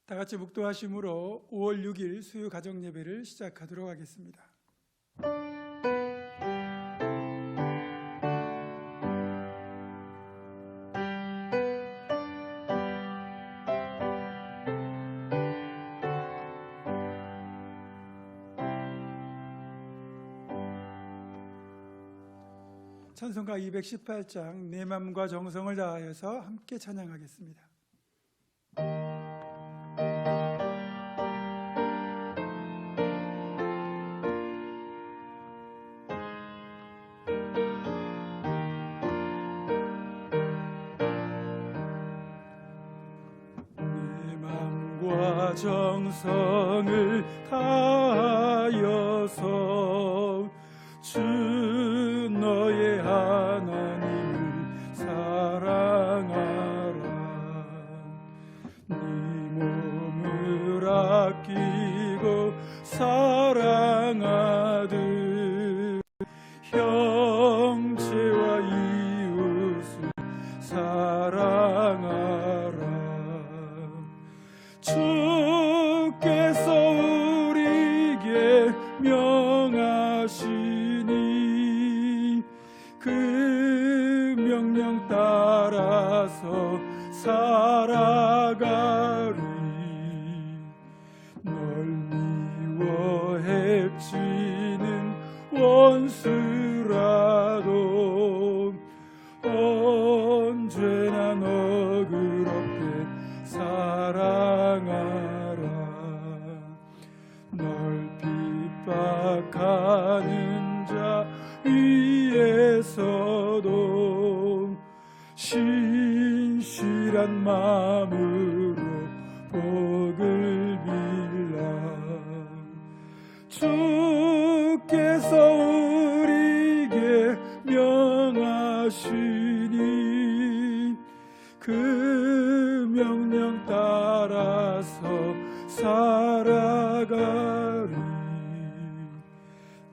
다 같이 묵도하심으로 5월 6일 수요 가정 예배를 시작하도록 하겠습니다. 찬송가 218장 내 맘과 정성을 다하여서 함께 찬양하겠습니다. 내 맘과 정성을 다하여서 주 너의 하나님을 사랑하라. 네 몸을 아끼고 사랑하듯 형제와 이웃을 사랑하라. 주께서 우리에게 명하시니 그 명령 따라서 살아가리. 널 미워 해치는 원수라도 언제나 너그럽게 사랑하라. 널 핍박하는 자 위에서도 신실한 마음으로 복을 빌라. 주께서 우리에게 명하시니 그 명령 따라서 살아가리.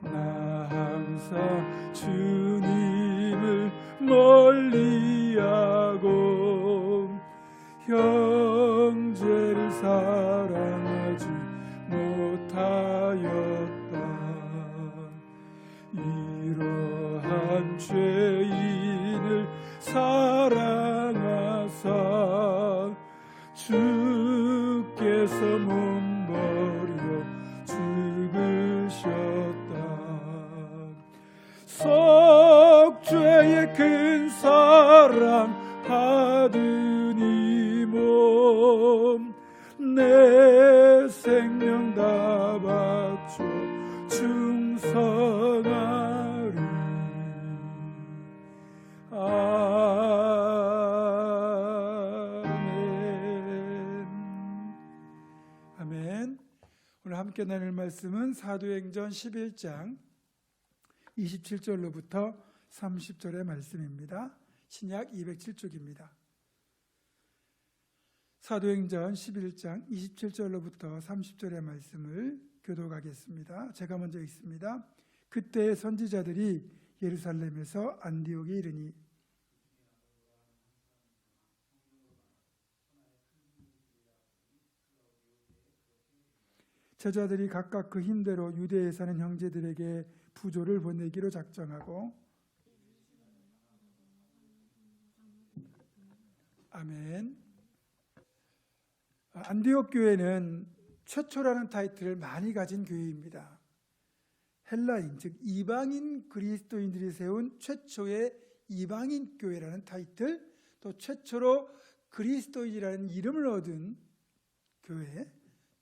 나 항상 주님을 멀리하고 형제를 사랑하지 못하였다. 이러한 죄인을 사랑하사 주께서 몸버려 죽으셨다. 속죄의 큰 사랑 받은 이 몸 내 생명 다 바쳐 충성하리. 아멘. 아멘. 오늘 함께 나눌 말씀은 사도행전 11장 27절로부터 30절의 말씀입니다. 신약 207쪽입니다. 사도행전 11장 27절로부터 30절의 말씀을 교독하겠습니다. 제가 먼저 읽습니다. 그때 선지자들이 예루살렘에서 안디옥에 이르니 제자들이 각각 그 힘대로 유대에 사는 형제들에게 부조를 보내기로 작정하고 아멘. 안디옥 교회는 최초라는 타이틀을 많이 가진 교회입니다. 헬라인, 즉 이방인 그리스도인들이 세운 최초의 이방인 교회라는 타이틀, 또 최초로 그리스도인이라는 이름을 얻은 교회,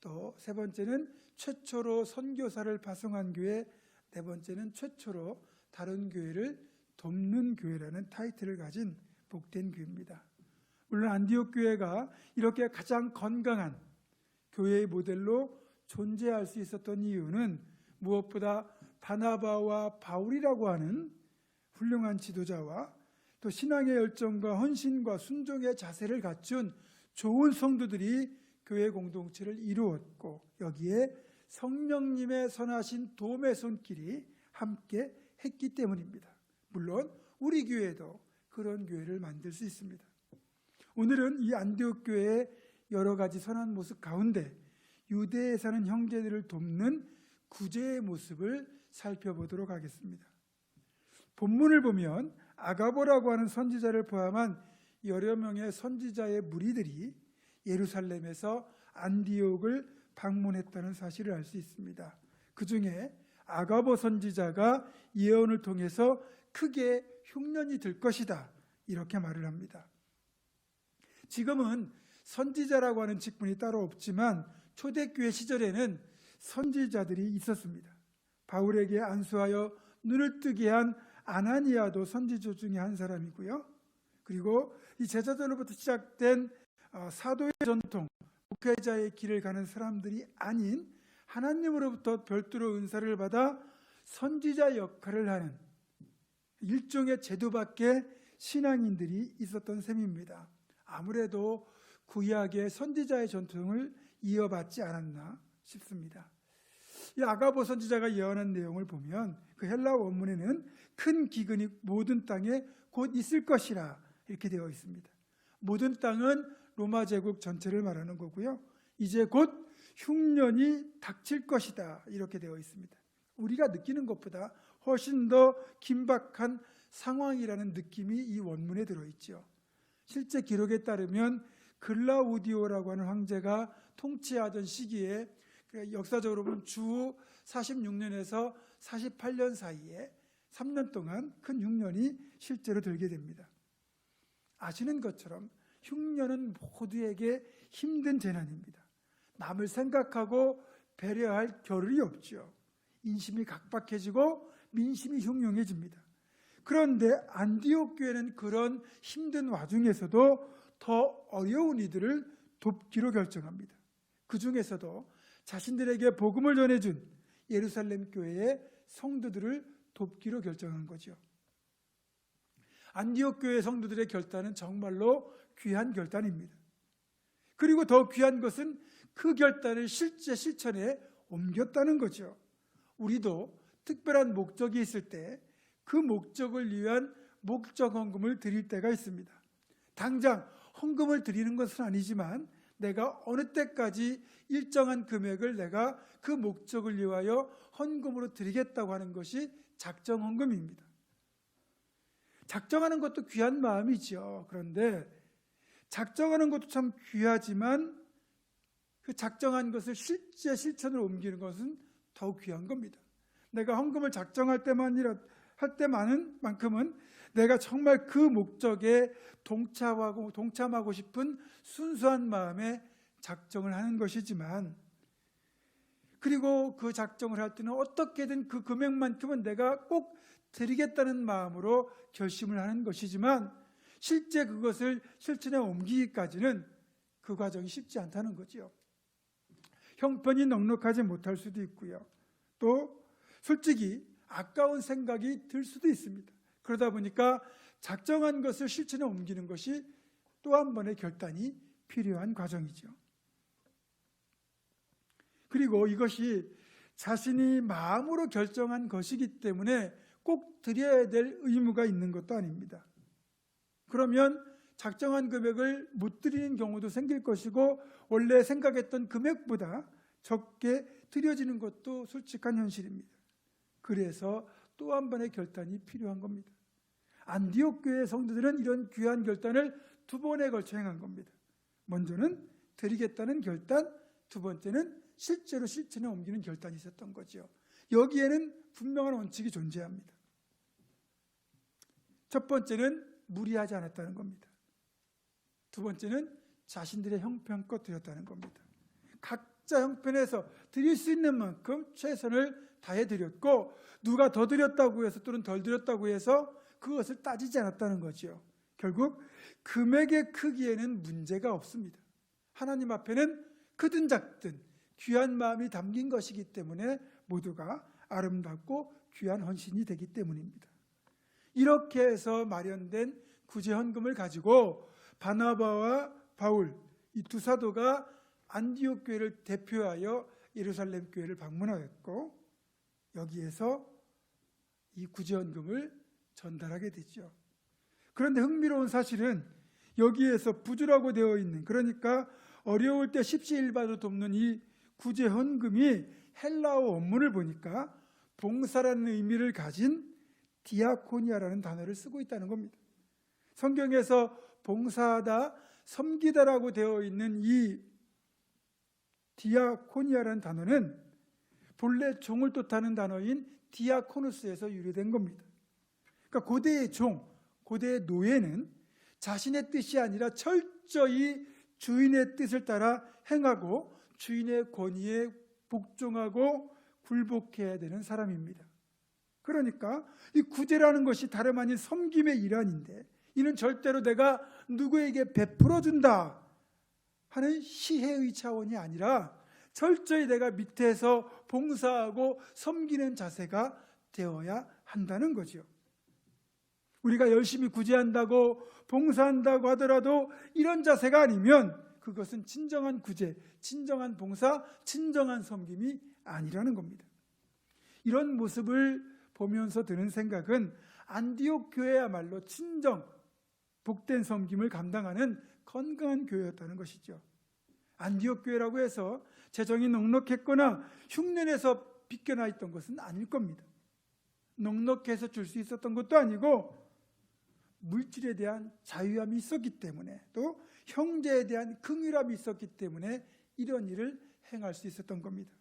또 세 번째는 최초로 선교사를 파송한 교회, 네 번째는 최초로 다른 교회를 돕는 교회라는 타이틀을 가진 복된 교회입니다. 물론 안디옥 교회가 이렇게 가장 건강한 교회의 모델로 존재할 수 있었던 이유는 무엇보다 바나바와 바울이라고 하는 훌륭한 지도자와 또 신앙의 열정과 헌신과 순종의 자세를 갖춘 좋은 성도들이 교회 공동체를 이루었고, 여기에 성령님의 선하신 도움의 손길이 함께 했기 때문입니다. 물론 우리 교회도 그런 교회를 만들 수 있습니다. 오늘은 이 안디옥 교회의 여러 가지 선한 모습 가운데 유대에 사는 형제들을 돕는 구제의 모습을 살펴보도록 하겠습니다. 본문을 보면 아가보라고 하는 선지자를 포함한 여러 명의 선지자의 무리들이 예루살렘에서 안디옥을 방문했다는 사실을 알 수 있습니다. 그 중에 아가보 선지자가 예언을 통해서 크게 흉년이 들 것이다, 이렇게 말을 합니다. 지금은 선지자라고 하는 직분이 따로 없지만 초대교회 시절에는 선지자들이 있었습니다. 바울에게 안수하여 눈을 뜨게 한 아나니아도 선지자 중에 한 사람이고요. 그리고 이 제자들로부터 시작된 사도의 전통, 목회자의 길을 가는 사람들이 아닌 하나님으로부터 별도로 은사를 받아 선지자 역할을 하는 일종의 제도 밖의 신앙인들이 있었던 셈입니다. 아무래도 구약의 선지자의 전통을 이어받지 않았나 싶습니다. 이 아가보 선지자가 예언한 내용을 보면 그 헬라 원문에는 큰 기근이 모든 땅에 곧 있을 것이라 이렇게 되어 있습니다. 모든 땅은 로마 제국 전체를 말하는 거고요. 이제 곧 흉년이 닥칠 것이다, 이렇게 되어 있습니다. 우리가 느끼는 것보다 훨씬 더 긴박한 상황이라는 느낌이 이 원문에 들어있죠. 실제 기록에 따르면 글라우디오라고 하는 황제가 통치하던 시기에 역사적으로 보면 주 46년에서 48년 사이에 3년 동안 큰 흉년이 실제로 들게 됩니다. 아시는 것처럼 흉년은 모두에게 힘든 재난입니다. 남을 생각하고 배려할 겨를이 없죠. 인심이 각박해지고 민심이 흉흉해집니다. 그런데 안디옥 교회는 그런 힘든 와중에서도 더 어려운 이들을 돕기로 결정합니다. 그 중에서도 자신들에게 복음을 전해준 예루살렘 교회의 성도들을 돕기로 결정한 거죠. 안디옥 교회 성도들의 결단은 정말로 귀한 결단입니다. 그리고 더 귀한 것은 그 결단을 실제 실천에 옮겼다는 거죠. 우리도 특별한 목적이 있을 때 그 목적을 위한 목적 헌금을 드릴 때가 있습니다. 당장 헌금을 드리는 것은 아니지만 내가 어느 때까지 일정한 금액을 내가 그 목적을 위하여 헌금으로 드리겠다고 하는 것이 작정 헌금입니다. 작정하는 것도 귀한 마음이죠. 그런데 작정하는 것도 참 귀하지만 그 작정한 것을 실제 실천으로 옮기는 것은 더욱 귀한 겁니다. 내가 헌금을 작정할 때만큼은 내가 정말 그 목적에 동참하고 싶은 순수한 마음에 작정을 하는 것이지만, 그리고 그 작정을 할 때는 어떻게든 그 금액만큼은 내가 꼭 드리겠다는 마음으로 결심을 하는 것이지만 실제 그것을 실천에 옮기기까지는 그 과정이 쉽지 않다는 거죠. 형편이 넉넉하지 못할 수도 있고요. 또 솔직히 아까운 생각이 들 수도 있습니다. 그러다 보니까 작정한 것을 실천에 옮기는 것이 또 한 번의 결단이 필요한 과정이죠. 그리고 이것이 자신이 마음으로 결정한 것이기 때문에 꼭 드려야 될 의무가 있는 것도 아닙니다. 그러면 작정한 금액을 못 드리는 경우도 생길 것이고 원래 생각했던 금액보다 적게 드려지는 것도 솔직한 현실입니다. 그래서 또 한 번의 결단이 필요한 겁니다. 안디옥 교회 성도들은 이런 귀한 결단을 두 번에 걸쳐 행한 겁니다. 먼저는 드리겠다는 결단, 두 번째는 실제로 실천에 옮기는 결단이 있었던 거죠. 여기에는 분명한 원칙이 존재합니다. 첫 번째는 무리하지 않았다는 겁니다. 두 번째는 자신들의 형편껏 드렸다는 겁니다. 각자 형편에서 드릴 수 있는 만큼 최선을 다해 드렸고, 누가 더 드렸다고 해서 또는 덜 드렸다고 해서 그것을 따지지 않았다는 거죠. 결국 금액의 크기에는 문제가 없습니다. 하나님 앞에는 크든 작든 귀한 마음이 담긴 것이기 때문에 모두가 아름답고 귀한 헌신이 되기 때문입니다. 이렇게 해서 마련된 구제 헌금을 가지고 바나바와 바울, 이 두 사도가 안디옥 교회를 대표하여 예루살렘 교회를 방문하였고, 여기에서 이 구제 헌금을 전달하게 되죠. 그런데 흥미로운 사실은 여기에서 부주라고 되어 있는, 그러니까 어려울 때 십시일반으로 돕는 이 구제 헌금이 헬라어 원문을 보니까 봉사라는 의미를 가진 디아코니아라는 단어를 쓰고 있다는 겁니다. 성경에서 봉사하다, 섬기다라고 되어 있는 이 디아코니아라는 단어는 본래 종을 뜻하는 단어인 디아코누스에서 유래된 겁니다. 그러니까 고대의 종, 고대의 노예는 자신의 뜻이 아니라 철저히 주인의 뜻을 따라 행하고 주인의 권위에 복종하고 굴복해야 되는 사람입니다. 그러니까 이 구제라는 것이 다름 아닌 섬김의 일환인데, 이는 절대로 내가 누구에게 베풀어준다 하는 시혜의 차원이 아니라 철저히 내가 밑에서 봉사하고 섬기는 자세가 되어야 한다는 거죠. 우리가 열심히 구제한다고 봉사한다고 하더라도 이런 자세가 아니면 그것은 진정한 구제, 진정한 봉사, 진정한 섬김이 아니라는 겁니다. 이런 모습을 보면서 드는 생각은 안디옥 교회야말로 진정 복된 섬김을 감당하는 건강한 교회였다는 것이죠. 안디옥 교회라고 해서 재정이 넉넉했거나 흉년에서 비껴나 있던 것은 아닐 겁니다. 넉넉해서 줄 수 있었던 것도 아니고 물질에 대한 자유함이 있었기 때문에, 또 형제에 대한 긍휼함이 있었기 때문에 이런 일을 행할 수 있었던 겁니다.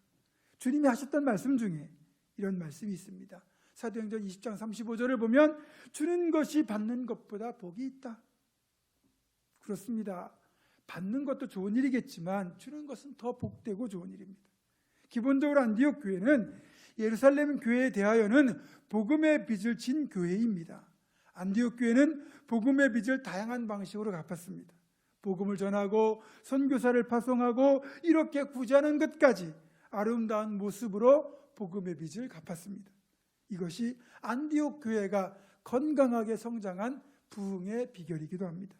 주님이 하셨던 말씀 중에 이런 말씀이 있습니다. 사도행전 20장 35절을 보면 주는 것이 받는 것보다 복이 있다. 그렇습니다. 받는 것도 좋은 일이겠지만 주는 것은 더 복되고 좋은 일입니다. 기본적으로 안디옥 교회는 예루살렘 교회에 대하여는 복음의 빚을 진 교회입니다. 안디옥 교회는 복음의 빚을 다양한 방식으로 갚았습니다. 복음을 전하고 선교사를 파송하고 이렇게 구제하는 것까지 아름다운 모습으로 복음의 빚을 갚았습니다. 이것이 안디옥 교회가 건강하게 성장한 부흥의 비결이기도 합니다.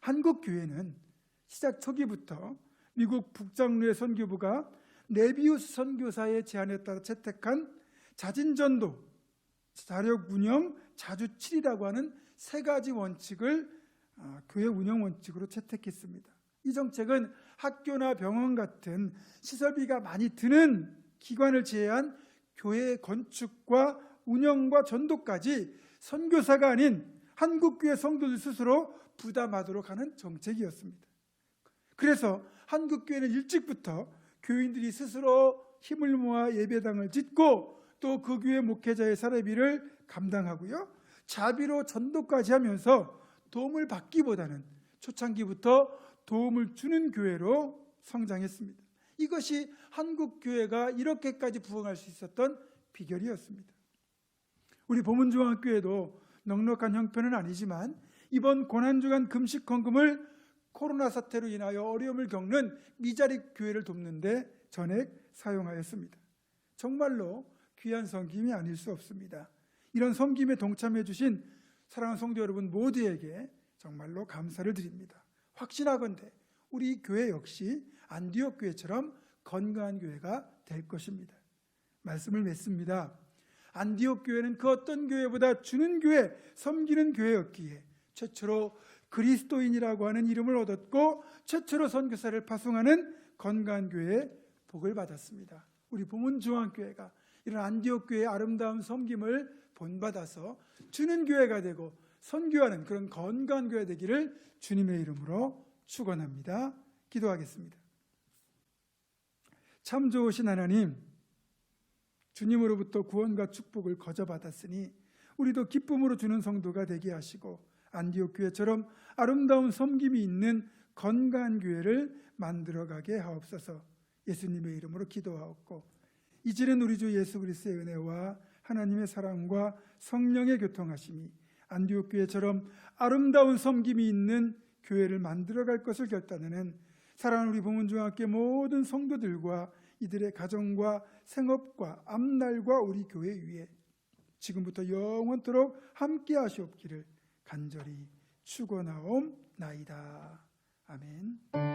한국 교회는 시작 초기부터 미국 북장로의 선교부가 네비우스 선교사의 제안에 따라 채택한 자진전도, 자력 운영, 자주칠이라고 하는 세 가지 원칙을 교회 운영 원칙으로 채택했습니다. 이 정책은 학교나 병원 같은 시설비가 많이 드는 기관을 제외한 교회 건축과 운영과 전도까지 선교사가 아닌 한국교회 성도들 스스로 부담하도록 하는 정책이었습니다. 그래서 한국교회는 일찍부터 교인들이 스스로 힘을 모아 예배당을 짓고 또 그 교회 목회자의 사례비를 감당하고요, 자비로 전도까지 하면서 도움을 받기보다는 초창기부터 도움을 주는 교회로 성장했습니다. 이것이 한국교회가 이렇게까지 부흥할 수 있었던 비결이었습니다. 우리 보문중앙교회도 넉넉한 형편은 아니지만 이번 고난주간 금식 헌금을 코로나 사태로 인하여 어려움을 겪는 미자립 교회를 돕는데 전액 사용하였습니다. 정말로 귀한 섬김이 아닐 수 없습니다. 이런 섬김에 동참해 주신 사랑하는 성도 여러분 모두에게 정말로 감사를 드립니다. 확신하건대 우리 교회 역시 안디옥 교회처럼 건강한 교회가 될 것입니다. 말씀을 맺습니다. 안디옥 교회는 그 어떤 교회보다 주는 교회, 섬기는 교회였기에 최초로 그리스도인이라고 하는 이름을 얻었고 최초로 선교사를 파송하는 건강한 교회의 복을 받았습니다. 우리 보문중앙교회가 이런 안디옥 교회의 아름다운 섬김을 본받아서 주는 교회가 되고 선교하는 그런 건강한 교회 되기를 주님의 이름으로 축원합니다. 기도하겠습니다. 참 좋으신 하나님, 주님으로부터 구원과 축복을 거저받았으니 우리도 기쁨으로 주는 성도가 되게 하시고 안디옥 교회처럼 아름다운 섬김이 있는 건강한 교회를 만들어가게 하옵소서. 예수님의 이름으로 기도하옵고 이제는 우리 주 예수 그리스도의 은혜와 하나님의 사랑과 성령의 교통하심이 안디옥 교회처럼 아름다운 섬김이 있는 교회를 만들어갈 것을 결단하는 사랑하는 우리 보문중앙교회 모든 성도들과 이들의 가정과 생업과 앞날과 우리 교회 위에 지금부터 영원토록 함께 하시옵기를 간절히 축원하옵나이다. 아멘.